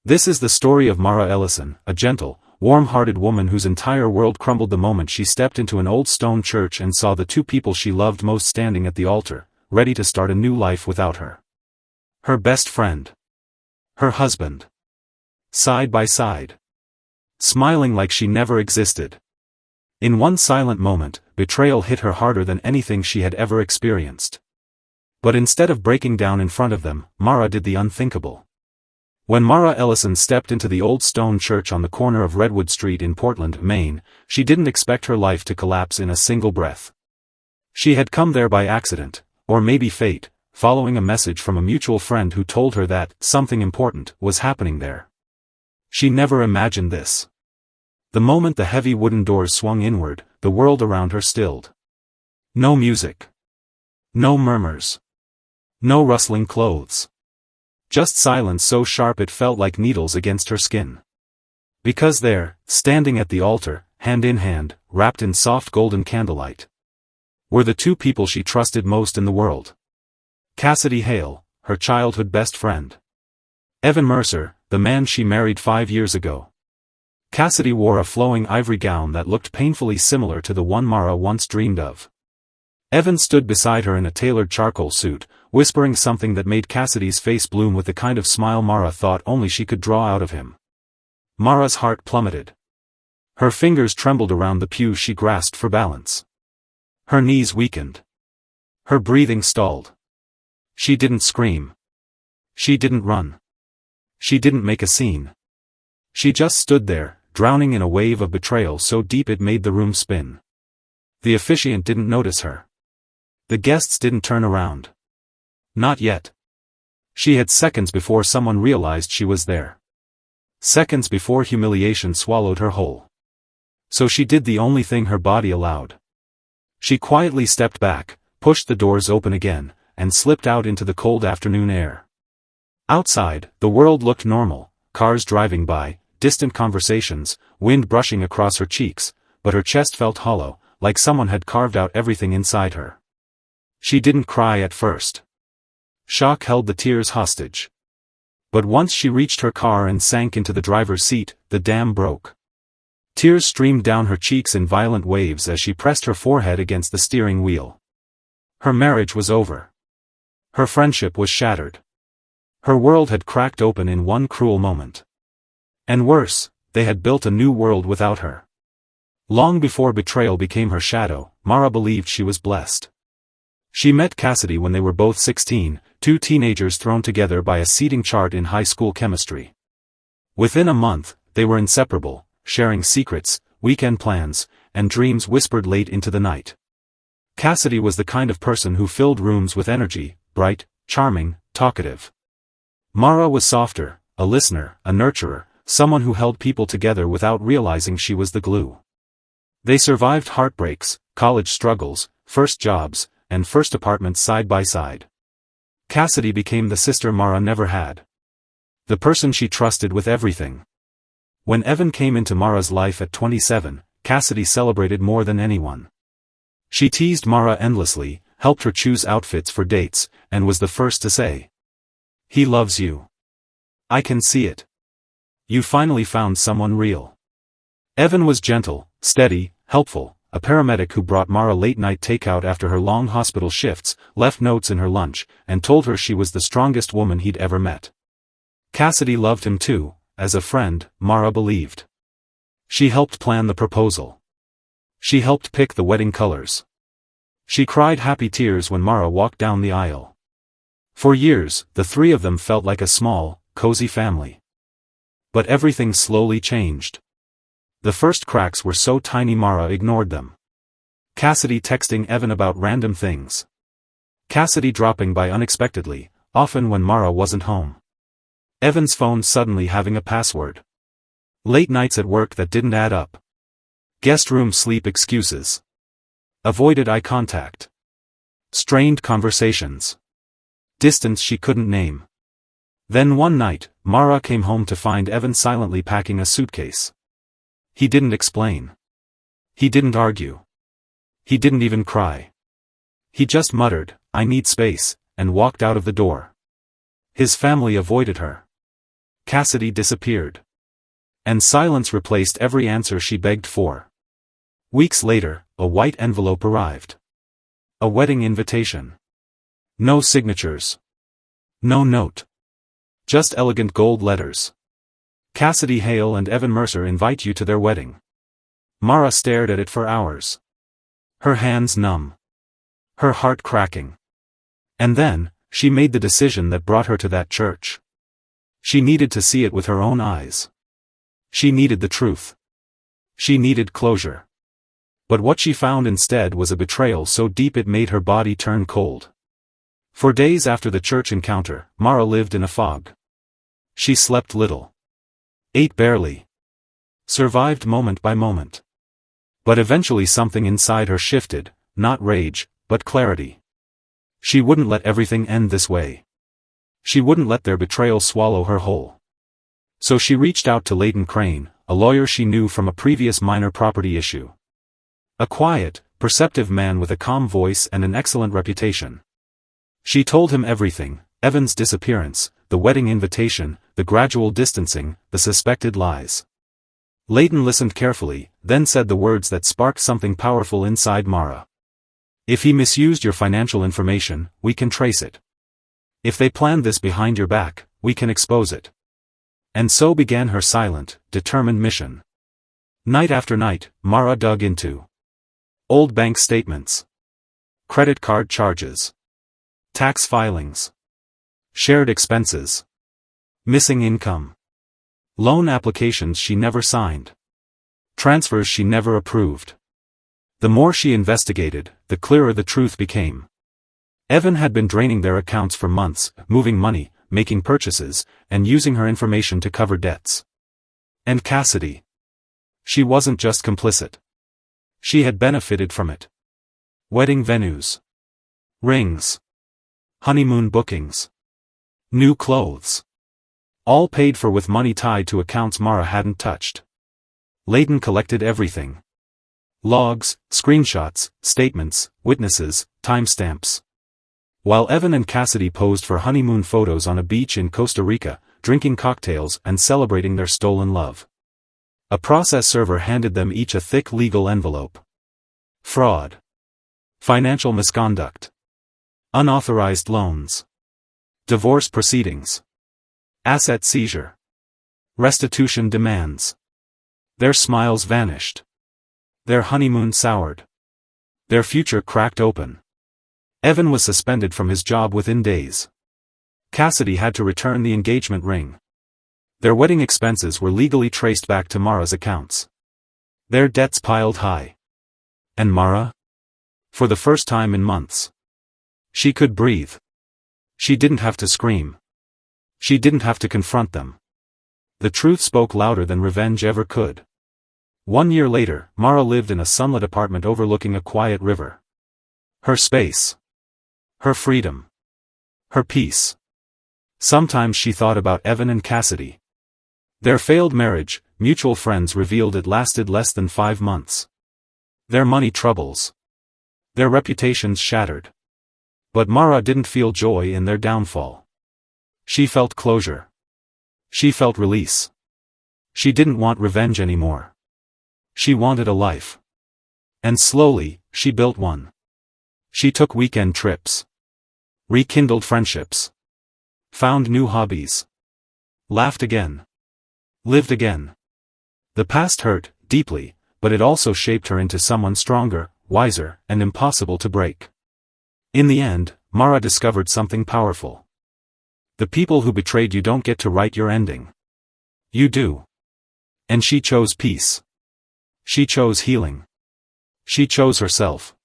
This is the story of Mara Ellison, a gentle, warm-hearted woman whose entire world crumbled the moment she stepped into an old stone church and saw the two people she loved most standing at the altar, ready to start a new life without her. Her best friend. Her husband. Side by side. Smiling like she never existed. In one silent moment, betrayal hit her harder than anything she had ever experienced. But instead of breaking down in front of them, Mara did the unthinkable. When Mara Ellison stepped into the old stone church on the corner of Redwood Street in Portland, Maine, she didn't expect her life to collapse in a single breath. She had come there by accident, or maybe fate, following a message from a mutual friend who told her that something important was happening there. She never imagined this. The moment the heavy wooden doors swung inward, the world around her stilled. No music. No murmurs. No rustling clothes. Just silence so sharp it felt like needles against her skin. Because there, standing at the altar, hand in hand, wrapped in soft golden candlelight, were the two people she trusted most in the world. Cassidy Hale, her childhood best friend. Evan Mercer, the man she married 5 years ago. Cassidy wore a flowing ivory gown that looked painfully similar to the one Mara once dreamed of. Evan stood beside her in a tailored charcoal suit, whispering something that made Cassidy's face bloom with the kind of smile Mara thought only she could draw out of him. Mara's heart plummeted. Her fingers trembled around the pew she grasped for balance. Her knees weakened. Her breathing stalled. She didn't scream. She didn't run. She didn't make a scene. She just stood there, drowning in a wave of betrayal so deep it made the room spin. The officiant didn't notice her. The guests didn't turn around. Not yet. She had seconds before someone realized she was there. Seconds before humiliation swallowed her whole. So she did the only thing her body allowed. She quietly stepped back, pushed the doors open again, and slipped out into the cold afternoon air. Outside, the world looked normal, cars driving by, distant conversations, wind brushing across her cheeks, but her chest felt hollow, like someone had carved out everything inside her. She didn't cry at first. Shock held the tears hostage. But once she reached her car and sank into the driver's seat, the dam broke. Tears streamed down her cheeks in violent waves as she pressed her forehead against the steering wheel. Her marriage was over. Her friendship was shattered. Her world had cracked open in one cruel moment. And worse, they had built a new world without her. Long before betrayal became her shadow, Mara believed she was blessed. She met Cassidy when they were both 16, two teenagers thrown together by a seating chart in high school chemistry. Within a month, they were inseparable, sharing secrets, weekend plans, and dreams whispered late into the night. Cassidy was the kind of person who filled rooms with energy, bright, charming, talkative. Mara was softer, a listener, a nurturer, someone who held people together without realizing she was the glue. They survived heartbreaks, college struggles, first jobs, and first apartments side by side. Cassidy became the sister Mara never had. The person she trusted with everything. When Evan came into Mara's life at 27, Cassidy celebrated more than anyone. She teased Mara endlessly, helped her choose outfits for dates, and was the first to say, "He loves you. I can see it. You finally found someone real." Evan was gentle, steady, helpful, a paramedic who brought Mara late-night takeout after her long hospital shifts, left notes in her lunch, and told her she was the strongest woman he'd ever met. Cassidy loved him too, as a friend, Mara believed. She helped plan the proposal. She helped pick the wedding colors. She cried happy tears when Mara walked down the aisle. For years, the three of them felt like a small, cozy family. But everything slowly changed. The first cracks were so tiny Mara ignored them. Cassidy texting Evan about random things. Cassidy dropping by unexpectedly, often when Mara wasn't home. Evan's phone suddenly having a password. Late nights at work that didn't add up. Guest room sleep excuses. Avoided eye contact. Strained conversations. Distance she couldn't name. Then one night, Mara came home to find Evan silently packing a suitcase. He didn't explain. He didn't argue. He didn't even cry. He just muttered, "I need space," and walked out of the door. His family avoided her. Cassidy disappeared. And silence replaced every answer she begged for. Weeks later, a white envelope arrived. A wedding invitation. No signatures. No note. Just elegant gold letters. Cassidy Hale and Evan Mercer invite you to their wedding. Mara stared at it for hours. Her hands numb. Her heart cracking. And then, she made the decision that brought her to that church. She needed to see it with her own eyes. She needed the truth. She needed closure. But what she found instead was a betrayal so deep it made her body turn cold. For days after the church encounter, Mara lived in a fog. She slept little. Ate barely. Survived moment by moment. But eventually something inside her shifted, not rage, but clarity. She wouldn't let everything end this way. She wouldn't let their betrayal swallow her whole. So she reached out to Leighton Crane, a lawyer she knew from a previous minor property issue. A quiet, perceptive man with a calm voice and an excellent reputation. She told him everything: Evan's disappearance, the wedding invitation, the gradual distancing, the suspected lies. Leighton listened carefully, then said the words that sparked something powerful inside Mara. If he misused your financial information, we can trace it. If they planned this behind your back, we can expose it. And so began her silent, determined mission. Night after night, Mara dug into old bank statements, credit card charges, tax filings, shared expenses, missing income, loan applications she never signed, transfers she never approved. The more she investigated, the clearer the truth became. Evan had been draining their accounts for months, moving money, making purchases, and using her information to cover debts. And Cassidy. She wasn't just complicit. She had benefited from it. Wedding venues. Rings. Honeymoon bookings. New clothes. All paid for with money tied to accounts Mara hadn't touched. Leighton collected everything. Logs, screenshots, statements, witnesses, timestamps. While Evan and Cassidy posed for honeymoon photos on a beach in Costa Rica, drinking cocktails and celebrating their stolen love, a process server handed them each a thick legal envelope. Fraud. Financial misconduct. Unauthorized loans. Divorce proceedings. Asset seizure. Restitution demands. Their smiles vanished. Their honeymoon soured. Their future cracked open. Evan was suspended from his job within days. Cassidy had to return the engagement ring. Their wedding expenses were legally traced back to Mara's accounts. Their debts piled high. And Mara? For the first time in months. She could breathe. She didn't have to scream. She didn't have to confront them. The truth spoke louder than revenge ever could. 1 year later, Mara lived in a sunlit apartment overlooking a quiet river. Her space. Her freedom. Her peace. Sometimes she thought about Evan and Cassidy. Their failed marriage, mutual friends revealed it lasted less than 5 months. Their money troubles. Their reputations shattered. But Mara didn't feel joy in their downfall. She felt closure. She felt release. She didn't want revenge anymore. She wanted a life. And slowly, she built one. She took weekend trips. Rekindled friendships. Found new hobbies. Laughed again. Lived again. The past hurt, deeply, but it also shaped her into someone stronger, wiser, and impossible to break. In the end, Mara discovered something powerful. The people who betrayed you don't get to write your ending. You do. And she chose peace. She chose healing. She chose herself.